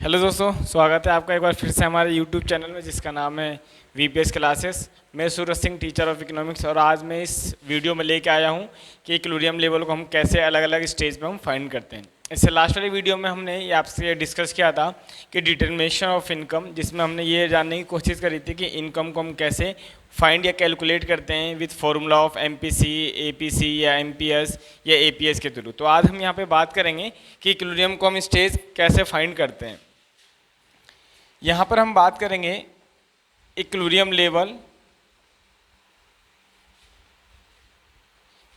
Hello दोस्तों, स्वागत है आपका एक बार फिर से हमारे यूट्यूब चैनल में जिसका नाम है वीपीएस क्लासेस। मैं Suraj Singh, teacher of economics, और आज मैं इस वीडियो में लेके आया हूँ कि इक्विलिब्रियम लेवल को हम कैसे अलग अलग स्टेज पे हम फाइंड करते हैं। इससे लास्ट वाली वीडियो में हमने ये आपसे डिस्कस किया था कि डिटर्मिनेशन ऑफ इनकम, जिसमें हमने ये जानने की कोशिश करी थी कि इनकम को हम कैसे फाइंड या कैलकुलेट करते हैं with formula of MPC, APC या एमपीएस या एपीएस के थ्रू। तो आज हम यहाँ पे बात करेंगे कि इक्विलिब्रियम को हम स्टेज कैसे फाइंड करते हैं। यहाँ पर हम बात करेंगे इक्विलिब्रियम लेवल,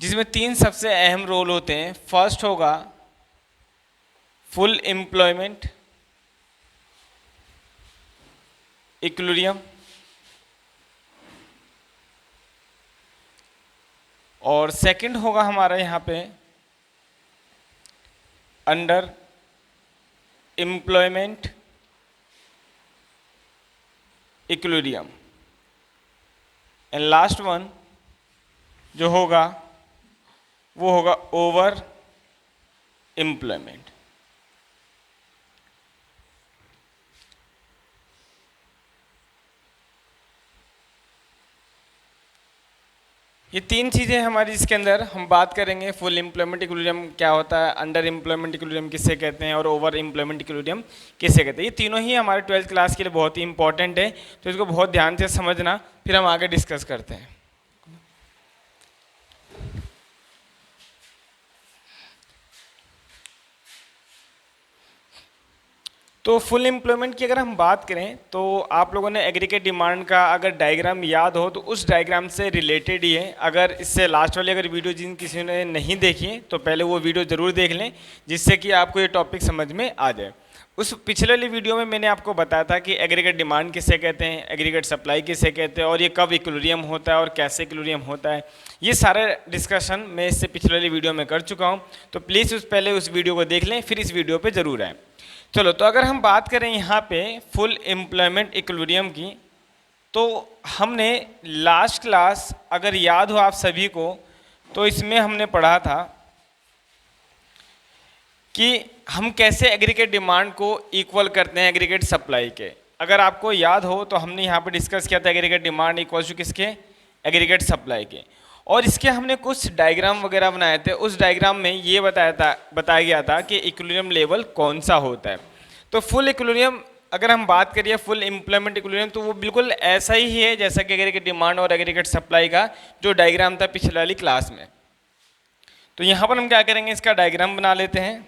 जिसमें तीन सबसे अहम रोल होते हैं। फर्स्ट होगा फुल एम्प्लॉयमेंट इक्विलिब्रियम, और सेकंड होगा हमारा यहाँ पे under employment equilibrium, and last one जो होगा वो होगा ओवर एम्प्लॉयमेंट। ये तीन चीज़ें हमारी इसके अंदर हम बात करेंगे। फुल एम्प्लॉयमेंट इक्विलिब्रियम क्या होता है, अंडर एम्प्लॉयमेंट इक्विलिब्रियम किसे कहते हैं, और ओवर एम्प्लॉयमेंट इक्विलिब्रियम किसे कहते हैं। ये तीनों ही हमारे 12th क्लास के लिए बहुत ही इंपॉर्टेंट है, तो इसको बहुत ध्यान से समझना, फिर हम आगे डिस्कस करते हैं। तो फुल एम्प्लॉयमेंट की अगर हम बात करें तो आप लोगों ने एग्रीगेट डिमांड का अगर डायग्राम याद हो तो उस डायग्राम से रिलेटेड ही है। अगर इससे लास्ट वाली अगर वीडियो जिन किसी ने नहीं देखी है तो पहले वो वीडियो ज़रूर देख लें, जिससे कि आपको ये टॉपिक समझ में आ जाए। उस पिछले वाली वीडियो में मैंने आपको बताया था कि एग्रीगेट डिमांड किसे कहते हैं, एग्रीगेट सप्लाई किसे कहते हैं, और ये कब इक्विलिब्रियम होता है और कैसे इक्विलिब्रियम होता है। ये सारे डिस्कशन मैं इससे पिछले वाली वीडियो में कर चुका हूँ, तो प्लीज़ पहले उस वीडियो को देख लें, फिर इस वीडियो पर ज़रूर आएँ। चलो, तो अगर हम बात करें यहाँ पे फुल एम्प्लॉयमेंट इक्विलिब्रियम की, तो हमने लास्ट क्लास अगर याद हो आप सभी को, तो इसमें हमने पढ़ा था कि हम कैसे एग्रीगेट डिमांड को इक्वल करते हैं एग्रीगेट सप्लाई के। अगर आपको याद हो तो हमने यहाँ पे डिस्कस किया था एग्रीगेट डिमांड इक्वल टू किसके, एग्रीगेट सप्लाई के, और इसके हमने कुछ डायग्राम वगैरह बनाए थे। उस डायग्राम में ये बताया गया था कि इक्विलिब्रियम लेवल कौन सा होता है। तो फुल इक्विलिब्रियम अगर हम बात करिए, फुल एम्प्लॉयमेंट इक्विलिब्रियम, तो वो बिल्कुल ऐसा ही है जैसा कि एग्रीगेट डिमांड और एग्रीगेट सप्लाई का जो डायग्राम था पिछले वाली क्लास में। तो यहाँ पर हम क्या करेंगे, इसका डायग्राम बना लेते हैं।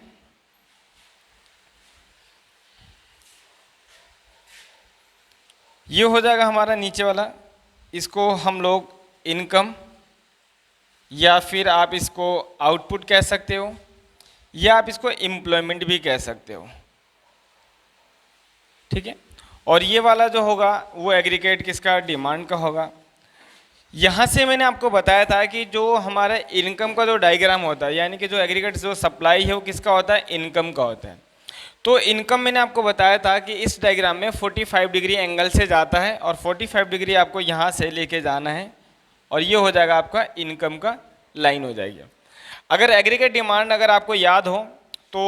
ये हो जाएगा हमारा नीचे वाला, इसको हम लोग इनकम या फिर आप इसको आउटपुट कह सकते हो, या आप इसको एम्प्लॉयमेंट भी कह सकते हो, ठीक है। और ये वाला जो होगा वो एग्रीगेट किसका, डिमांड का होगा। यहाँ से मैंने आपको बताया था कि जो हमारा इनकम का जो डायग्राम होता है, यानी कि जो एग्रीगेट जो सप्लाई है वो किसका होता है, इनकम का होता है। तो इनकम मैंने आपको बताया था कि इस डायग्राम में 45 डिग्री एंगल से जाता है, और 45 डिग्री आपको यहाँ से लेके जाना है, और ये हो जाएगा आपका इनकम का लाइन हो जाएगी। अगर एग्रीगेट डिमांड अगर आपको याद हो तो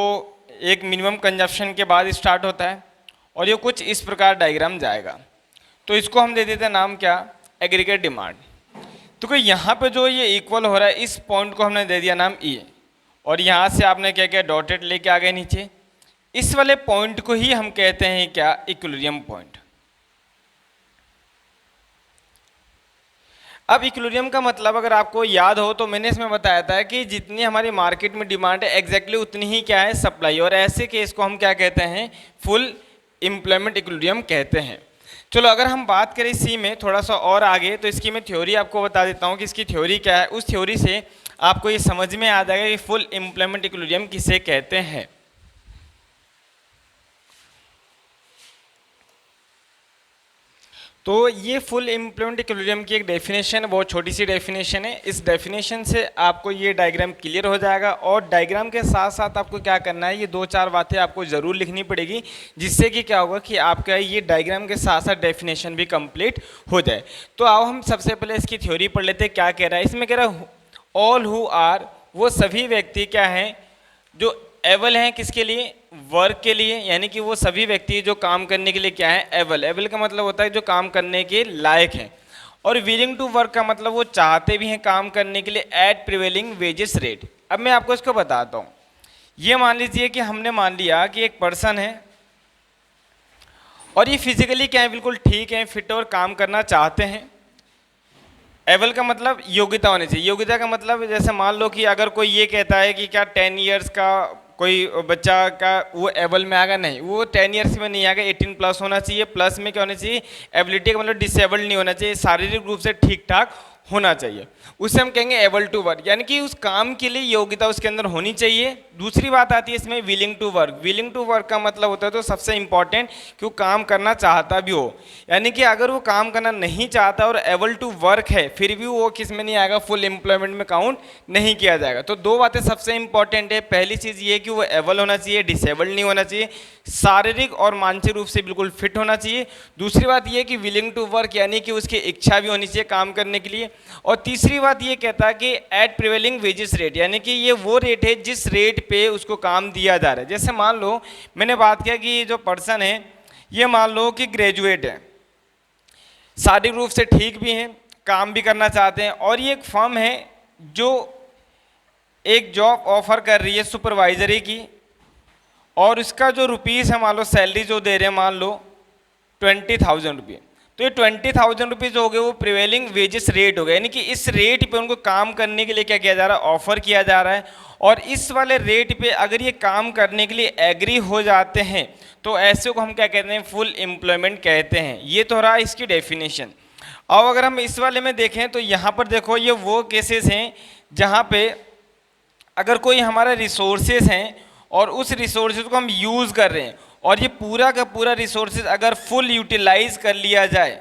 एक मिनिमम कंजप्शन के बाद स्टार्ट होता है, और ये कुछ इस प्रकार डायग्राम जाएगा। तो इसको हम दे देते हैं नाम क्या, एग्रीगेट डिमांड। तो कोई यहाँ पे जो ये इक्वल हो रहा है, इस पॉइंट को हमने दे दिया नाम ई, और यहाँ से आपने क्या किया, डॉटेड लेके आ गए नीचे। इस वाले पॉइंट को ही हम कहते हैं क्या, इक्विलिब्रियम पॉइंट। अब इक्विलिब्रियम का मतलब अगर आपको याद हो तो मैंने इसमें बताया था कि जितनी हमारी मार्केट में डिमांड है एग्जैक्टली उतनी ही क्या है, सप्लाई, और ऐसे केस को हम क्या कहते हैं, फुल एम्प्लॉयमेंट इक्विलिब्रियम कहते हैं। चलो, अगर हम बात करें इसी में थोड़ा सा और आगे, तो इसकी मैं थ्योरी आपको बता देता हूँ कि इसकी थ्योरी क्या है। उस थ्योरी से आपको ये समझ में आ जाएगा कि फुल एम्प्लॉयमेंट इक्विलिब्रियम किसे कहते हैं। तो ये फुल एम्प्लॉयमेंट इक्विलिब्रियम की एक डेफिनेशन, बहुत छोटी सी डेफिनेशन है। इस डेफिनेशन से आपको ये डायग्राम क्लियर हो जाएगा, और डायग्राम के साथ साथ आपको क्या करना है, ये 2-4 बातें आपको ज़रूर लिखनी पड़ेगी, जिससे कि क्या होगा कि आपका ये डायग्राम के साथ साथ डेफिनेशन भी कंप्लीट हो जाए। तो आओ हम सबसे पहले इसकी थ्योरी पढ़ लेते हैं। क्या कह रहा है इसमें, कह रहा है ऑल हु आर, वो सभी व्यक्ति क्या हैं जो एबल हैं किसके लिए? वर्क के लिए, यानी कि वो सभी व्यक्ति जो काम करने के लिए क्या है? एबल। एबल का मतलब होता है जो काम करने के लायक हैं। और विलिंग टू वर्क का मतलब वो चाहते भी हैं काम करने के लिए एट प्रिवेलिंग वेजेस रेट। अब मैं आपको इसको बताता हूँ। ये मान लीजिए कि हमने मान लिया कि एक पर्सन है और ये फिजिकली क्या है? बिल्कुल ठीक है, फिट और काम करना चाहते हैं। एबल का मतलब योग्यता होनी चाहिए। योग्यता का मतलब जैसे मान लो कि अगर कोई ये कहता है कि क्या 10 इयर्स का कोई बच्चा का वो एबल में आएगा, नहीं, वो 10 इयर्स में नहीं आएगा, 18 प्लस होना चाहिए। प्लस में क्या होना चाहिए? एबिलिटी का मतलब डिसेबल्ड नहीं होना चाहिए, शारीरिक रूप से ठीक ठाक होना चाहिए। उससे हम कहेंगे एबल टू वर्क, यानी कि उस काम के लिए योग्यता उसके अंदर होनी चाहिए। दूसरी बात आती है इसमें willing to work. Willing to work का मतलब होता है तो सबसे इंपॉर्टेंट कि वो काम करना चाहता भी हो, यानी कि अगर वो काम करना नहीं चाहता और एबल टू वर्क है फिर भी वो किस में नहीं आएगा? फुल एम्प्लॉयमेंट में काउंट नहीं किया जाएगा। तो दो बातें सबसे इंपॉर्टेंट है। पहली चीज़ ये कि वो एबल होना चाहिए, डिसेबल्ड नहीं होना चाहिए, शारीरिक और मानसिक रूप से बिल्कुल फिट होना चाहिए। दूसरी बात ये कि विलिंग टू वर्क, यानी कि उसकी इच्छा भी होनी चाहिए काम करने के लिए। और तीसरी बात ये कहता है कि एट प्रिवेलिंग वेजेस रेट, यानी कि ये वो रेट है जिस रेट पे उसको काम दिया जा रहा है। जैसे मान लो मैंने बात किया कि ये जो पर्सन है ये मान लो कि ग्रेजुएट है, शारीरिक रूप से ठीक भी हैं, काम भी करना चाहते हैं, और ये एक फर्म है जो एक जॉब ऑफर कर रही है सुपरवाइजरी की, और इसका जो रुपीज़ है मान लो सैलरी जो दे रहे हैं मान लो 20,000 रुपये। तो ये 20,000 रुपीज़ हो गए वो प्रिवेलिंग वेजेस रेट हो गए, यानी कि इस रेट पे उनको काम करने के लिए क्या किया जा रहा है? ऑफर किया जा रहा है। और इस वाले रेट पे अगर ये काम करने के लिए एग्री हो जाते हैं तो ऐसे को हम क्या कहते हैं? फुल एम्प्लॉयमेंट कहते हैं। ये तो रहा इसकी डेफिनेशन। अब अगर हम इस वाले में देखें तो यहाँ पर देखो ये वो केसेस हैं जहाँ पे अगर कोई हमारा रिसोर्सेज हैं और उस रिसोर्सेज को हम यूज़ कर रहे हैं और ये पूरा का पूरा रिसोर्सेज अगर फुल यूटिलाइज कर लिया जाए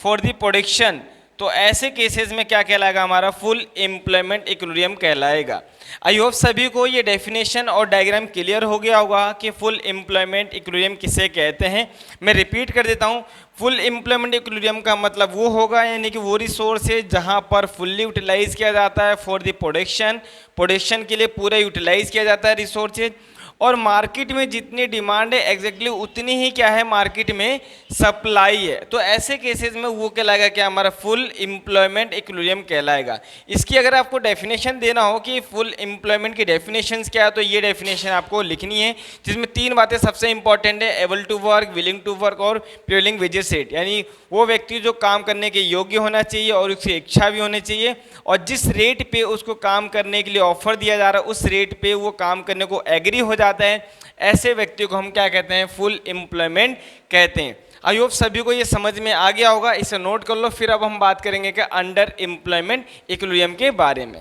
फॉर द प्रोडक्शन, तो ऐसे केसेस में क्या कहलाएगा? हमारा फुल एम्प्लॉयमेंट इक्विलिब्रियम कहलाएगा। आई होप सभी को ये डेफिनेशन और डायग्राम क्लियर हो गया होगा कि फुल एम्प्लॉयमेंट इक्विलिब्रियम किसे कहते हैं। मैं रिपीट कर देता हूँ, फुल एम्प्लॉयमेंट इक्विलिब्रियम का मतलब वो होगा यानी कि वो रिसोर्स है जहाँ पर फुल्ली यूटिलाइज किया जाता है फॉर द प्रोडक्शन, प्रोडक्शन के लिए पूरा यूटिलाइज किया जाता है रिसोर्सेज, और मार्केट में जितनी डिमांड है एग्जैक्टली उतनी ही क्या है? मार्केट में सप्लाई है। तो ऐसे केसेस में वो कहलाएगा क्या? हमारा फुल एम्प्लॉयमेंट इक्विलिब्रियम कहलाएगा। इसकी अगर आपको डेफिनेशन देना हो कि फुल एम्प्लॉयमेंट की डेफिनेशंस क्या है तो ये डेफिनेशन आपको लिखनी है, जिसमें तीन बातें सबसे इंपॉर्टेंट है: able to work, willing to work और प्रिवेलिंग वेजेस रेट। यानी वो व्यक्ति जो काम करने के योग्य होना चाहिए और उसकी इच्छा भी होनी चाहिए, और जिस रेट पे उसको काम करने के लिए ऑफर दिया जा रहा है उस रेट पे वो काम करने को एग्री हो जाता है, ऐसे व्यक्ति को हम क्या कहते हैं? फुल एम्प्लॉयमेंट कहते हैं। आई होप सभी को ये समझ में आ गया होगा, इसे नोट कर लो। फिर अब हम बात करेंगे कि अंडर एम्प्लॉयमेंट इक्विलिब्रियम के बारे में।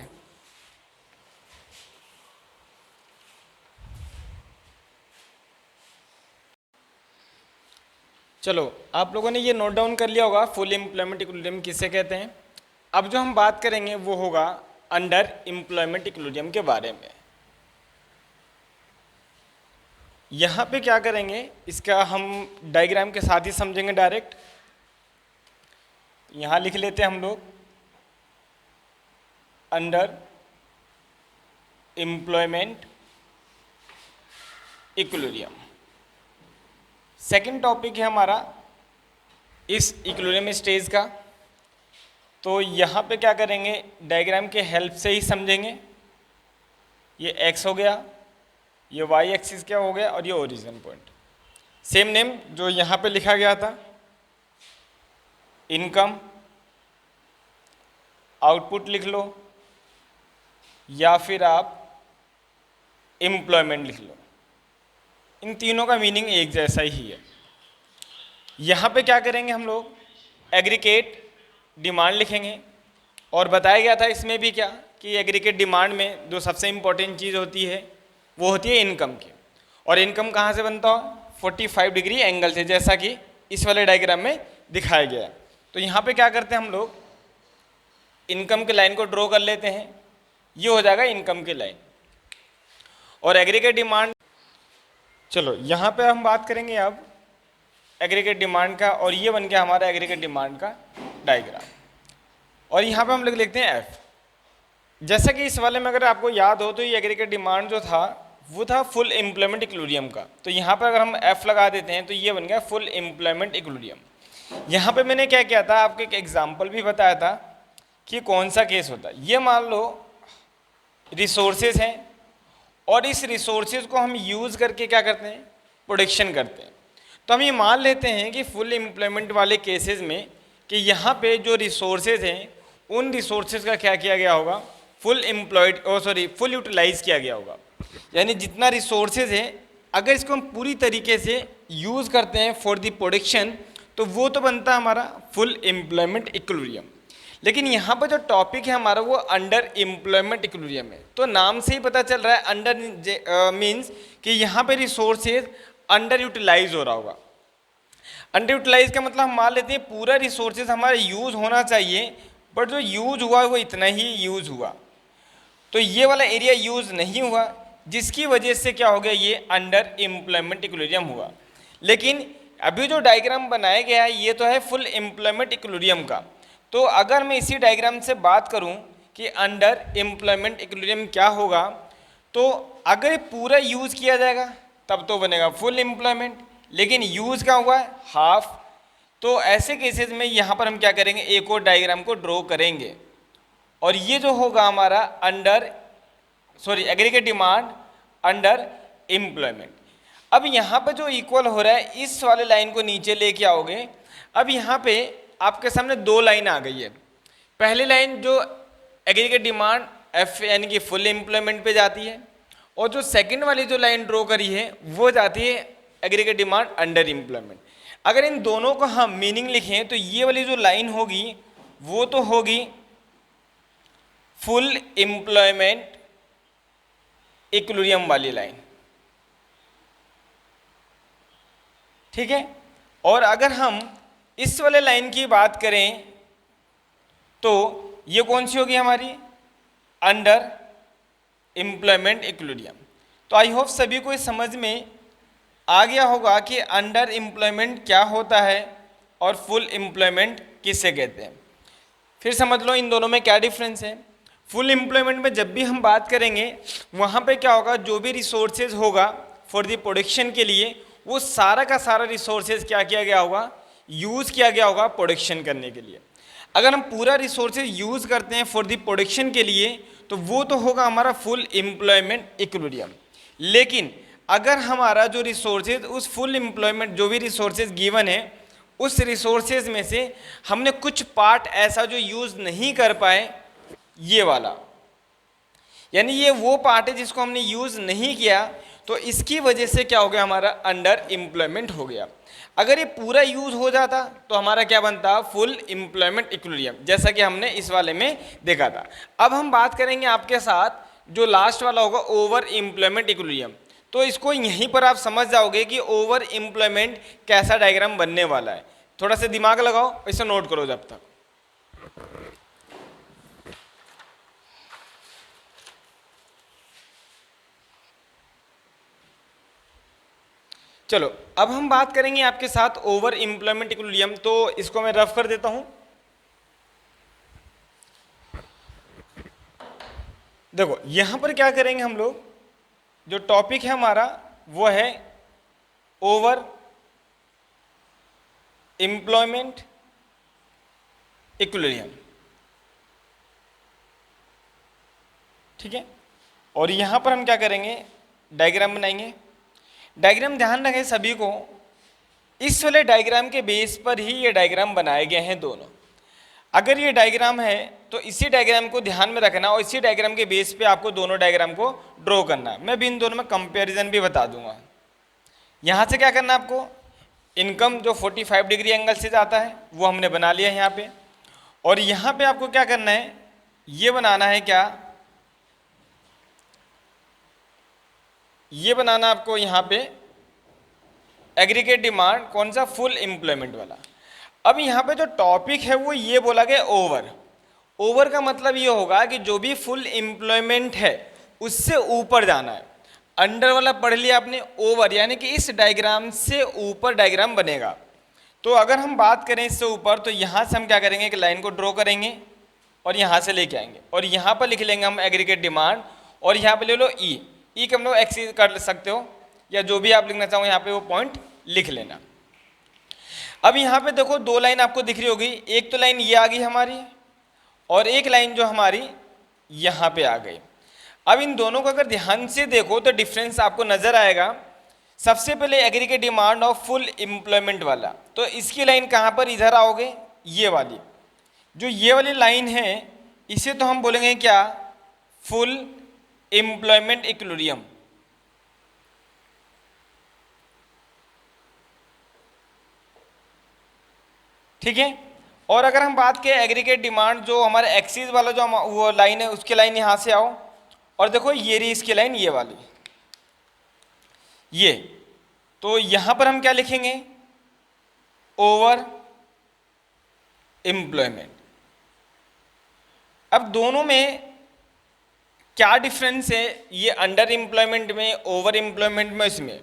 चलो, आप लोगों ने ये नोट डाउन कर लिया होगा फुल एम्प्लॉयमेंट इक्विलिब्रियम किसे कहते हैं। अब जो हम बात करेंगे वो होगा अंडर एम्प्लॉयमेंट इक्विलिब्रियम के बारे में। यहाँ पे क्या करेंगे, इसका हम डायग्राम के साथ ही समझेंगे डायरेक्ट। यहाँ लिख लेते हैं हम लोग under employment equilibrium. Second topic है हमारा इस इक्विलिब्रियम स्टेज का। तो यहाँ पे क्या करेंगे, डायग्राम के हेल्प से ही समझेंगे। ये एक्स हो गया, ये वाई एक्सिस क्या हो गया, और ये ओरिजिन पॉइंट। सेम नेम जो यहाँ पे लिखा गया था, इनकम, आउटपुट लिख लो या फिर आप एम्प्लॉयमेंट लिख लो, इन तीनों का मीनिंग एक जैसा ही है। यहाँ पे क्या करेंगे हम लोग, एग्रीगेट डिमांड लिखेंगे। और बताया गया था इसमें भी क्या कि एग्रीगेट डिमांड में जो सबसे इम्पोर्टेंट चीज़ होती है वो होती है इनकम की। और इनकम कहाँ से बनता हो? 45 डिग्री एंगल से, जैसा कि इस वाले डायग्राम में दिखाया गया है। तो यहाँ पे क्या करते हैं हम लोग, इनकम के लाइन को ड्रॉ कर लेते हैं, ये हो जाएगा इनकम की लाइन। और एग्रीगेट डिमांड, चलो यहाँ पे हम बात करेंगे अब एग्रीगेट डिमांड का, और ये बन गया हमारा एग्रीगेट डिमांड का डायग्राम। और यहाँ पे हम लोग लिखते हैं एफ। जैसा कि इस वाले में अगर आपको याद हो तो ये एग्रीगेट डिमांड जो था वो था फुल एम्प्लॉयमेंट इक्विलिब्रियम का। तो यहाँ पर अगर हम एफ लगा देते हैं तो ये बन गया फुल एम्प्लॉयमेंट इक्विलिब्रियम। यहाँ पे मैंने क्या किया था, आपको एक एग्जांपल भी बताया था कि कौन सा केस होता है। ये मान लो रिसोर्सेज हैं और इस रिसोर्सेज को हम यूज़ करके क्या करते हैं, प्रोडक्शन करते हैं। तो हम ये मान लेते हैं कि फुल एम्प्लॉयमेंट वाले केसेस में कि यहाँ पे जो रिसोर्सेज हैं उन रिसोर्सेज का क्या किया गया होगा, फुल यूटिलाइज किया गया होगा। यानी जितना रिसोर्सेज है अगर इसको हम पूरी तरीके से यूज़ करते हैं फॉर द प्रोडक्शन तो वो तो बनता है हमारा फुल एम्प्लॉयमेंट इक्विलिब्रियम। लेकिन यहाँ पर जो टॉपिक है हमारा वो अंडर एम्प्लॉयमेंट इक्विलिब्रियम है। तो नाम से ही पता चल रहा है अंडर मीन्स कि यहाँ पे रिसोर्सेज अंडर यूटिलाइज हो रहा होगा। अंडर यूटिलाइज का मतलब हम मान लेते हैं पूरा रिसोर्सेज हमारा यूज़ होना चाहिए, बट जो यूज़ हुआ वो इतना ही यूज़ हुआ, तो ये वाला एरिया यूज़ नहीं हुआ, जिसकी वजह से क्या हो गया, ये अंडर एम्प्लॉयमेंट इक्विलिब्रियम हुआ। लेकिन अभी जो डायग्राम बनाया गया है ये तो है फुल एम्प्लॉयमेंट इक्विलिब्रियम का। तो अगर मैं इसी डायग्राम से बात करूं कि अंडर एम्प्लॉयमेंट इक्विलिब्रियम क्या होगा, तो अगर पूरा यूज़ किया जाएगा तब तो बनेगा फुल एम्प्लॉयमेंट, लेकिन यूज़ क्या हुआ है, हाफ। तो ऐसे केसेस में यहाँ पर हम क्या करेंगे, एक और डायग्राम को ड्रॉ करेंगे और ये जो होगा हमारा एग्रीगेट डिमांड अंडर एम्प्लॉयमेंट। अब यहाँ पे जो इक्वल हो रहा है इस वाले लाइन को नीचे लेके आओगे। अब यहाँ पे आपके सामने दो लाइन आ गई है। पहली लाइन जो एग्रीगेट डिमांड एफ यानी कि फुल एम्प्लॉयमेंट पे जाती है, और जो सेकंड वाली जो लाइन ड्रॉ करी है वो जाती है एग्रीगेट डिमांड अंडर एम्प्लॉयमेंट। अगर इन दोनों को हम मीनिंग लिखें तो ये वाली जो लाइन होगी वो तो होगी फुल एम्प्लॉयमेंट इक्विलिब्रियम वाली लाइन, ठीक है। और अगर हम इस वाले लाइन की बात करें तो ये कौन सी होगी हमारी, अंडर एम्प्लॉयमेंट इक्विलिब्रियम। तो आई होप सभी को इस समझ में आ गया होगा कि अंडर एम्प्लॉयमेंट क्या होता है और फुल एम्प्लॉयमेंट किसे कहते हैं। फिर समझ लो इन दोनों में क्या डिफरेंस है। फुल एम्प्लॉयमेंट में जब भी हम बात करेंगे वहाँ पे क्या होगा, जो भी रिसोर्सेज होगा फॉर द प्रोडक्शन के लिए वो सारा का सारा रिसोर्सेज क्या किया गया होगा, यूज़ किया गया होगा प्रोडक्शन करने के लिए। अगर हम पूरा रिसोर्सेज यूज़ करते हैं फॉर द प्रोडक्शन के लिए तो वो तो होगा हमारा फुल एम्प्लॉयमेंट इक्विलिब्रियम। लेकिन अगर हमारा जो रिसोर्सेज उस फुल एम्प्लॉयमेंट जो भी रिसोर्सेज गिवन है उस रिसोर्सेज में से हमने कुछ पार्ट ऐसा जो यूज़ नहीं कर पाए, ये वाला, यानी ये वो पार्ट है जिसको हमने यूज़ नहीं किया, तो इसकी वजह से क्या हो गया, हमारा अंडर एम्प्लॉयमेंट हो गया। अगर ये पूरा यूज़ हो जाता तो हमारा क्या बनता, फुल एम्प्लॉयमेंट इक्विलिब्रियम, जैसा कि हमने इस वाले में देखा था। अब हम बात करेंगे आपके साथ जो लास्ट वाला होगा ओवर एम्प्लॉयमेंट इक्विलिब्रियम। तो इसको यहीं पर आप समझ जाओगे कि ओवर एम्प्लॉयमेंट कैसा डायग्राम बनने वाला है। थोड़ा सा दिमाग लगाओ, इसे नोट करो जब तक। चलो अब हम बात करेंगे आपके साथ ओवर एम्प्लॉयमेंट इक्विलिब्रियम। तो इसको मैं रफ कर देता हूं। देखो यहां पर क्या करेंगे हम लोग, जो टॉपिक है हमारा वो है ओवर एम्प्लॉयमेंट इक्विलिब्रियम, ठीक है। और यहां पर हम क्या करेंगे, डायग्राम बनाएंगे। डायग्राम ध्यान रखें सभी को, इस वाले डायग्राम के बेस पर ही ये डायग्राम बनाए गए हैं दोनों। अगर ये डायग्राम है तो इसी डायग्राम को ध्यान में रखना और इसी डायग्राम के बेस पे आपको दोनों डायग्राम को ड्रॉ करना है। मैं भी इन दोनों में कंपैरिजन भी बता दूंगा। यहाँ से क्या करना है आपको, इनकम जो 45 डिग्री एंगल से जाता है वो हमने बना लिया है यहाँ पे, और यहाँ पे आपको क्या करना है, ये बनाना है क्या, ये बनाना आपको यहाँ पे एग्रीगेट डिमांड कौन सा, फुल एम्प्लॉयमेंट वाला। अब यहाँ पे जो टॉपिक है वो ये बोला गया ओवर। ओवर का मतलब ये होगा कि जो भी फुल एम्प्लॉयमेंट है उससे ऊपर जाना है। अंडर वाला पढ़ लिया आपने, ओवर यानी कि इस डायग्राम से ऊपर डायग्राम बनेगा। तो अगर हम बात करें इससे ऊपर तो यहाँ से हम क्या करेंगे कि लाइन को ड्रॉ करेंगे और यहाँ से लेके आएंगे और यहाँ पर लिख लेंगे हम एग्रीगेट डिमांड, और यहाँ पे ले लो ई। ई का मतलब एक्स कर सकते हो, या जो भी आप लिखना चाहो यहाँ पे वो पॉइंट लिख लेना। अब यहाँ पे देखो दो लाइन आपको दिख रही होगी, एक तो लाइन ये आ गई हमारी और एक लाइन जो हमारी यहाँ पे आ गई। अब इन दोनों को अगर ध्यान से देखो तो डिफरेंस आपको नजर आएगा। सबसे पहले aggregate demand of full employment वाला, तो इसकी लाइन कहाँ पर, इधर आओगे, ये वाली, जो ये वाली लाइन है इसे तो हम बोलेंगे क्या, फुल एम्प्लॉयमेंट इक्विलिब्रियम। ठीक है। और अगर हम बात करें एग्रीगेट डिमांड, जो हमारे एक्सिस वाला जो वो लाइन है उसकी लाइन यहाँ से आओ और देखो ये रही इसकी लाइन, ये वाली, ये, तो यहां पर हम क्या लिखेंगे, ओवर एम्प्लॉयमेंट। अब दोनों में क्या डिफरेंस है, ये अंडर एम्प्लॉयमेंट में, ओवर एम्प्लॉयमेंट में, इसमें,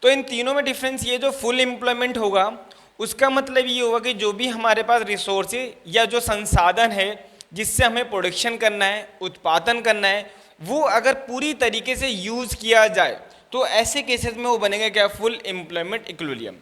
तो इन तीनों में डिफरेंस ये जो फुल एम्प्लॉयमेंट होगा उसका मतलब ये होगा कि जो भी हमारे पास रिसोर्सेज या जो संसाधन है जिससे हमें प्रोडक्शन करना है, उत्पादन करना है, वो अगर पूरी तरीके से यूज किया जाए तो ऐसे केसेस में वो बनेगा क्या, फुल एम्प्लॉयमेंट इक्विलिब्रियम।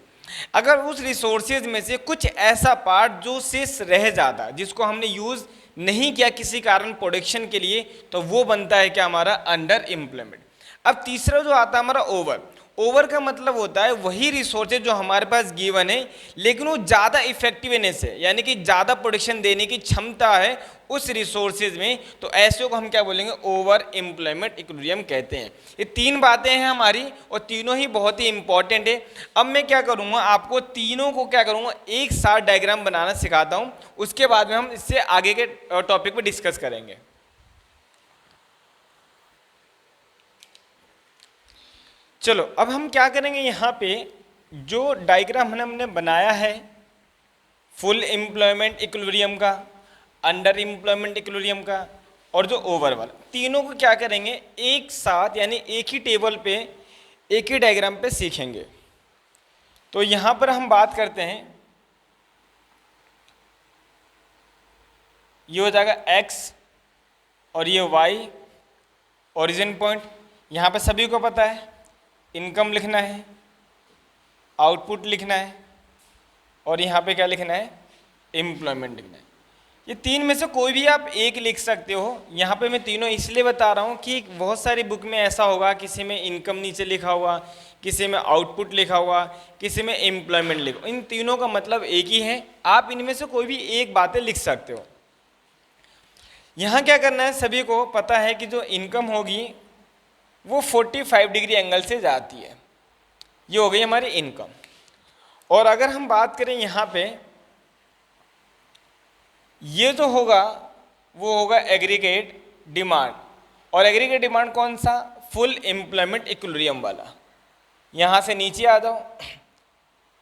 अगर उस रिसोर्सेज में से कुछ ऐसा पार्ट जो शेष रह जाता, जिसको हमने यूज नहीं किया किसी कारण प्रोडक्शन के लिए, तो वो बनता है क्या, हमारा अंडर एम्प्लॉयमेंट। अब तीसरा जो आता है हमारा ओवर। ओवर का मतलब होता है वही रिसोर्सेज जो हमारे पास गिवन है लेकिन वो ज़्यादा इफेक्टिवनेस है, यानी कि ज़्यादा प्रोडक्शन देने की क्षमता है उस रिसोर्सेज में, तो ऐसे को हम क्या बोलेंगे, ओवर एम्प्लॉयमेंट इक्विलिब्रियम कहते हैं। ये तीन बातें हैं हमारी और तीनों ही बहुत ही इंपॉर्टेंट है। अब मैं क्या करूँगा, आपको तीनों को क्या करूँगा, एक साथ डायग्राम बनाना सिखाता हूँ, उसके बाद में हम इससे आगे के टॉपिक पर डिस्कस करेंगे। चलो अब हम क्या करेंगे, यहाँ पे जो डायग्राम हमने बनाया है फुल एम्प्लॉयमेंट इक्विलिब्रियम का, अंडर एम्प्लॉयमेंट इक्विलिब्रियम का और जो ओवर वाला, तीनों को क्या करेंगे एक साथ, यानी एक ही टेबल पे एक ही डायग्राम पे सीखेंगे। तो यहाँ पर हम बात करते हैं, ये हो जाएगा x और ये y, ओरिजिन पॉइंट। यहाँ पे सभी को पता है इनकम लिखना है, आउटपुट लिखना है और यहाँ पे क्या लिखना है, एम्प्लॉयमेंट लिखना है। ये तीन में से कोई भी आप एक लिख सकते हो। यहाँ पे मैं तीनों इसलिए बता रहा हूँ कि बहुत सारी बुक में ऐसा होगा, किसी में इनकम नीचे लिखा हुआ, किसी में आउटपुट लिखा हुआ, किसी में एम्प्लॉयमेंट लिखा। इन तीनों का मतलब एक ही है, आप इनमें से कोई भी एक बातें लिख सकते हो। यहाँ क्या करना है, सभी को पता है कि जो इनकम होगी वो 45 डिग्री एंगल से जाती है, ये हो गई हमारी इनकम। और अगर हम बात करें यहाँ पे, ये जो होगा वो होगा एग्रीगेट डिमांड, और एग्रीगेट डिमांड कौन सा, फुल एम्प्लॉयमेंट इक्विलिब्रियम वाला। यहाँ से नीचे आ जाओ,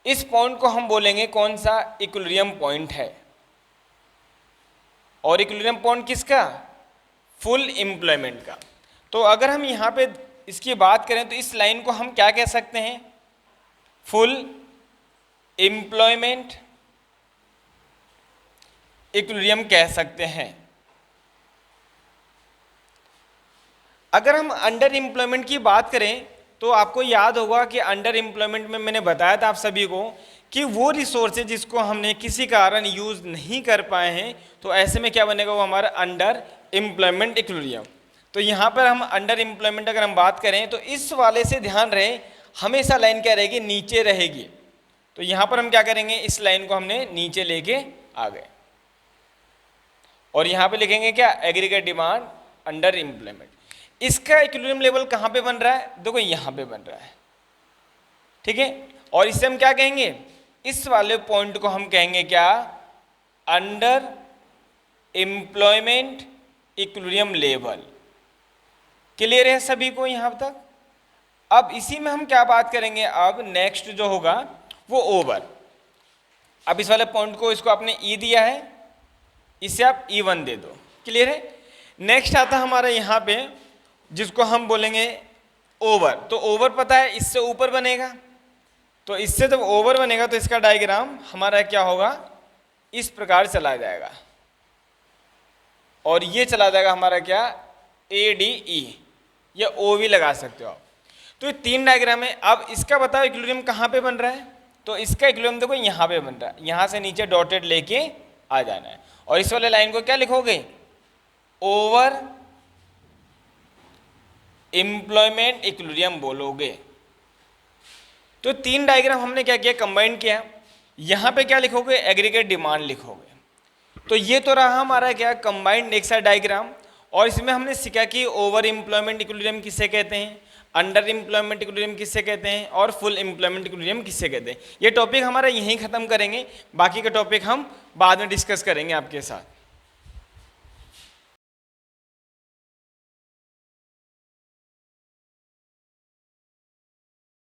इस पॉइंट को हम बोलेंगे कौन सा, इक्विलिब्रियम पॉइंट है। और इक्विलिब्रियम पॉइंट किसका, फुल एम्प्लॉयमेंट का। तो अगर हम यहाँ पे इसकी बात करें तो इस लाइन को हम क्या कह सकते हैं, फुल एम्प्लॉयमेंट इक्विलिब्रियम कह सकते हैं। अगर हम अंडर एम्प्लॉयमेंट की बात करें तो आपको याद होगा कि अंडर एम्प्लॉयमेंट में मैंने बताया था आप सभी को कि वो रिसोर्सेज जिसको हमने किसी कारण यूज नहीं कर पाए हैं, तो ऐसे में क्या बनेगा, वो हमारा अंडर एम्प्लॉयमेंट इक्विलिब्रियम। तो यहाँ पर हम अंडर एम्प्लॉयमेंट अगर हम बात करें तो इस वाले से ध्यान रहे, हमेशा लाइन क्या रहेगी, नीचे रहेगी। तो यहाँ पर हम क्या करेंगे, इस लाइन को हमने नीचे लेके आ गए और यहाँ पे लिखेंगे क्या, एग्रीगेट डिमांड अंडर एम्प्लॉयमेंट। इसका इक्विलिब्रियम लेवल कहाँ पे बन रहा है, देखो यहाँ पे बन रहा है, ठीक है। और इससे हम क्या कहेंगे, इस वाले पॉइंट को हम कहेंगे क्या, under employment equilibrium level. Clear है सभी को यहाँ तक। अब इसी में हम क्या बात करेंगे, अब नेक्स्ट जो होगा वो ओवर। अब इस वाले पॉइंट को, इसको आपने ई दिया है, इसे आप E1 दे दो। क्लियर है। नेक्स्ट आता हमारा यहाँ पे जिसको हम बोलेंगे ओवर। तो ओवर पता है इससे ऊपर बनेगा, तो इससे जब ओवर बनेगा तो इसका डायग्राम हमारा क्या होगा, इस प्रकार चला जाएगा और ये चला जाएगा हमारा क्या, ADE। या ओ भी लगा सकते हो आप। तो ये 3 डायग्राम है। अब इसका बताओ इक्विलिब्रियम कहाँ पे बन रहा है, तो इसका इक्विलिब्रियम देखो यहाँ पे बन रहा है, यहाँ से नीचे डॉटेड लेके आ जाना है। और इस वाले लाइन को क्या लिखोगे, ओवर एम्प्लॉयमेंट इक्विलिब्रियम बोलोगे। तो 3 डायग्राम हमने क्या किया, कंबाइन किया। यहाँ पे क्या लिखोगे, एग्रीगेट डिमांड लिखोगे। तो ये तो रहा हमारा क्या, कंबाइंड एक्साइड डायग्राम। और इसमें हमने सीखा कि ओवर एम्प्लॉयमेंट इक्विलिब्रियम किसे कहते हैं, अंडर एम्प्लॉयमेंट इक्विलिब्रियम किससे कहते हैं, और फुल एम्प्लॉयमेंट इक्विलिब्रियम किससे कहते हैं। ये टॉपिक हमारा यहीं खत्म करेंगे, बाकी का टॉपिक हम बाद में डिस्कस करेंगे आपके साथ।